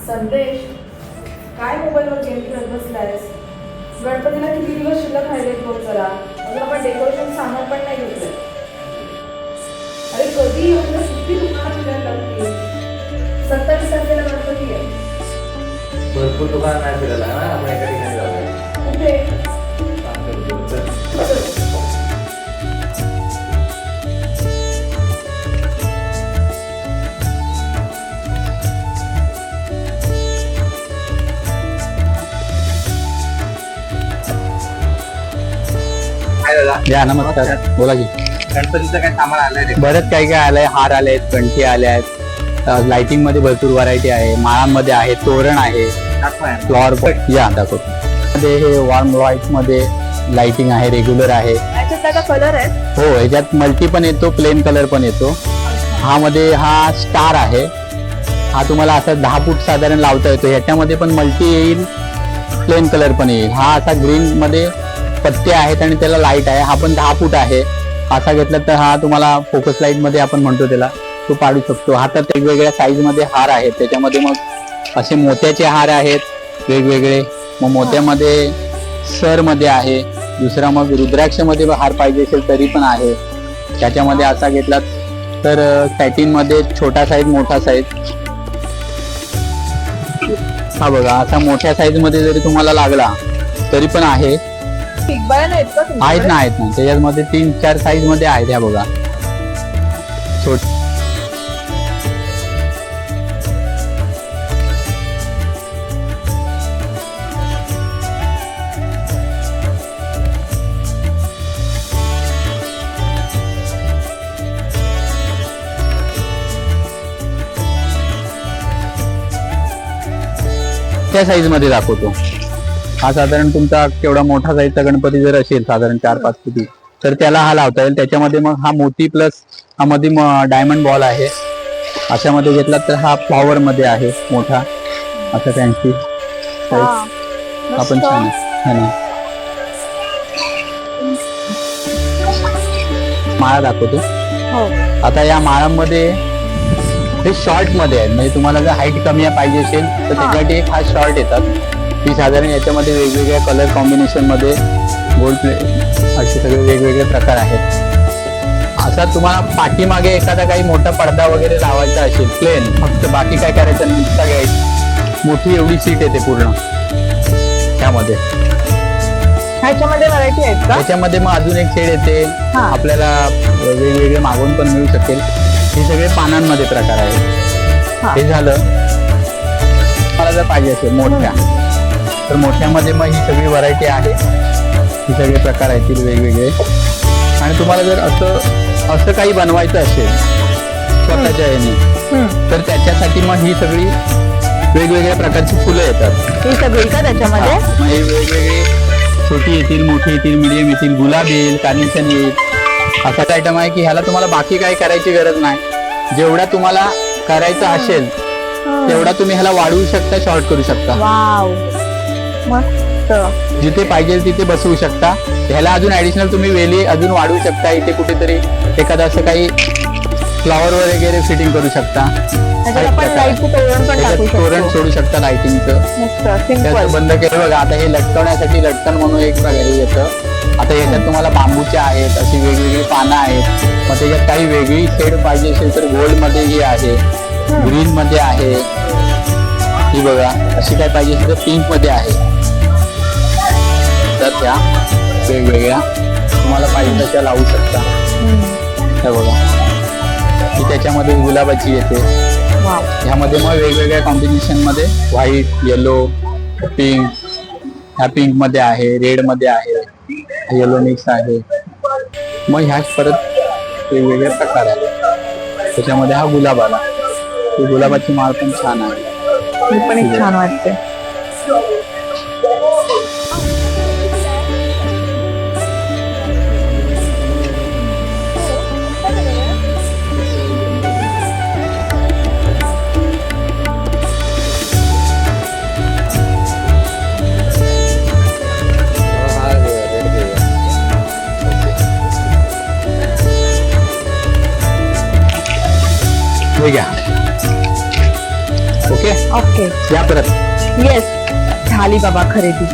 संदेश, काय मोबाईलवर गेम खेळत बसलायस? गणपतीला किती दिवस शिल्लक राहिलेत बघ जरा. अजून आपण डेकोरेशन सामान पण नाही घेतलं. अरे कधी म्हणजे किती दुकानात फिरायला लागतील. 27 तारखेला गणपती आहे. भरपूर दुकान नाही फिरायला ना, आपण एका ठिकाणी जाऊया. कुठे? चल. या नमस्कार, बोला की. गणपतीचं काय सामान आलंय? बरंच काही काय आलंय. हार आलेत, कंठी आल्या आहेत, लाइटिंग मध्ये भरपूर व्हरायटी आहे, माळांमध्ये आहे, तोरण आहे, फ्लॉवर पॉट. या दाखवतो. मध्ये हे वॉर्म लाईट मध्ये लाइटिंग आहे, रेग्युलर आहे. याच्यात त्याचा कलर आहे. हो, ह्याच्यात मल्टी पण येतो, प्लेन कलर पण येतो. हा मध्ये हा स्टार आहे. हा तुम्हाला असा 10 फूट साधारण लावता येतो. ह्याच्यामध्ये पण मल्टी येईल, प्लेन कलर पण येईल. हा असा ग्रीन मध्ये पत्ते आहेत आणि त्याला लाईट आहे. हा पण 10 फूट आहे. असा घेतला तर हा तुम्हाला फोकस लाईट मध्ये आपण म्हणतो त्याला, तो पाडू शकतो. हातात वेगवेगळ्या साईज मध्ये हार आहेत. त्याच्यामध्ये मग असे मोत्याचे हार आहेत वेगवेगळे. मग मोत्यामध्ये सर मध्ये आहे. दुसरा मग रुद्राक्ष मध्ये हार पाहिजे असेल तरी पण आहे. त्याच्यामध्ये असा घेतला तर सॅटिन मध्ये छोटा साईज, मोठा साईज. हा बघा, असा मोठ्या साईज मध्ये जरी तुम्हाला लागला तरी पण आहे. आहेत ना त्याच्यामध्ये 3-4 साईज मध्ये आहेत. ह्या बघा, त्या साईज मध्ये दाखवतो. हा साधारण तुमचा केवढा मोठा साईजचा गणपती जर असेल, साधारण 4-5 फुटी, तर त्याला हा लावता येईल. त्याच्यामध्ये मग हा मोती प्लस हा मध्ये डायमंड बॉल आहे. अशामध्ये घेतला तर हा फ्लॉवर मध्ये आहे मोठा, असा फॅन्सी साईज. आपण छान आहे. माळा दाखवतो. आता या माळांमध्ये हे शॉर्ट मध्ये आहे. म्हणजे तुम्हाला जर हाईट कमी पाहिजे असेल तर त्याच्यासाठी एक हा शॉर्ट येतात. ती साधारण याच्यामध्ये वेगवेगळ्या कलर कॉम्बिनेशन मध्ये गोल्ड प्लेट असे सगळे वेगवेगळे प्रकार आहेत. असा तुम्हाला पाठीमागे एखादा काही मोठा पडदा वगैरे लावायचा असेल प्लेन, फक्त बाकी काय करायचं, नुसता घ्यायची मोठी एवढी सीट येते पूर्ण त्यामध्ये. ह्याच्यामध्ये व्हरायटी आहेत का? त्याच्यामध्ये मग अजून एक शेड येते. आपल्याला वेगवेगळे मागून पण मिळू शकेल. हे सगळे पानांमध्ये प्रकार आहेत. हे झालं. मला जर पाहिजे असेल मोठ्या, तर मोठ्यामध्ये मग ही सगळी व्हरायटी आहे. ही सगळे प्रकार आहेत वेगवेगळे. आणि तुम्हाला जर असं काही बनवायचं असेल स्वतःच्या याने, तर त्याच्यासाठी मग ही सगळी वेगवेगळ्या प्रकारची फुलं येतात. ही सगळी का त्याच्यामध्ये? मग हे वेगवेगळे छोटी येतील, मोठी येतील, मिडियम येतील, गुलाब येईल, कार्नेशन येईल. असाच आयटम आहे की ह्याला तुम्हाला बाकी काही करायची गरज नाही. जेवढा तुम्हाला करायचं असेल तेवढा तुम्ही ह्याला वाढवू शकता, शॉर्ट करू शकता. मस्त. जिथे पाहिजे तिथे बसवू शकता. ह्याला अजून ऍडिशनल तुम्ही वेली अजून वाढवू शकता. इथे कुठेतरी एखादं असं काही फ्लॉवर वगैरे फिटिंग करू शकता. तोरण सोडू शकता लाइटिंगचं. बंद केलं बघा. आता हे लटकवण्यासाठी लटकन म्हणून एक प्रकारे येतं. आता याच्यात तुम्हाला बांबूच्या आहेत, अशी वेगवेगळी पानं आहेत. मग त्याच्यात काही वेगळी शेड पाहिजे असेल तर गोल्ड मध्ये ही आहे, ग्रीन मध्ये आहे. ही बघा, अशी काय पाहिजे असेल तर पिंक मध्ये आहे. तर त्या वेगवेगळ्या तुम्हाला पाहिजे तशा लावू शकता. हे बघा, ही त्याच्यामध्ये गुलाबाची येते. ह्यामध्ये मग वेगवेगळ्या कॉम्बिनेशन मध्ये व्हाईट, येलो, पिंक. ह्या पिंक मध्ये आहे, रेड मध्ये आहे, येलो मिक्स आहे. मग ह्याच परत वेगवेगळे प्रकार आहेत. त्याच्यामध्ये हा गुलाब आला. ही गुलाबाची माळ पण छान आहे. पण एक छान वाटते. हे घ्या. ओके. ओके ओके या परत येस झाली बाबा खरेदी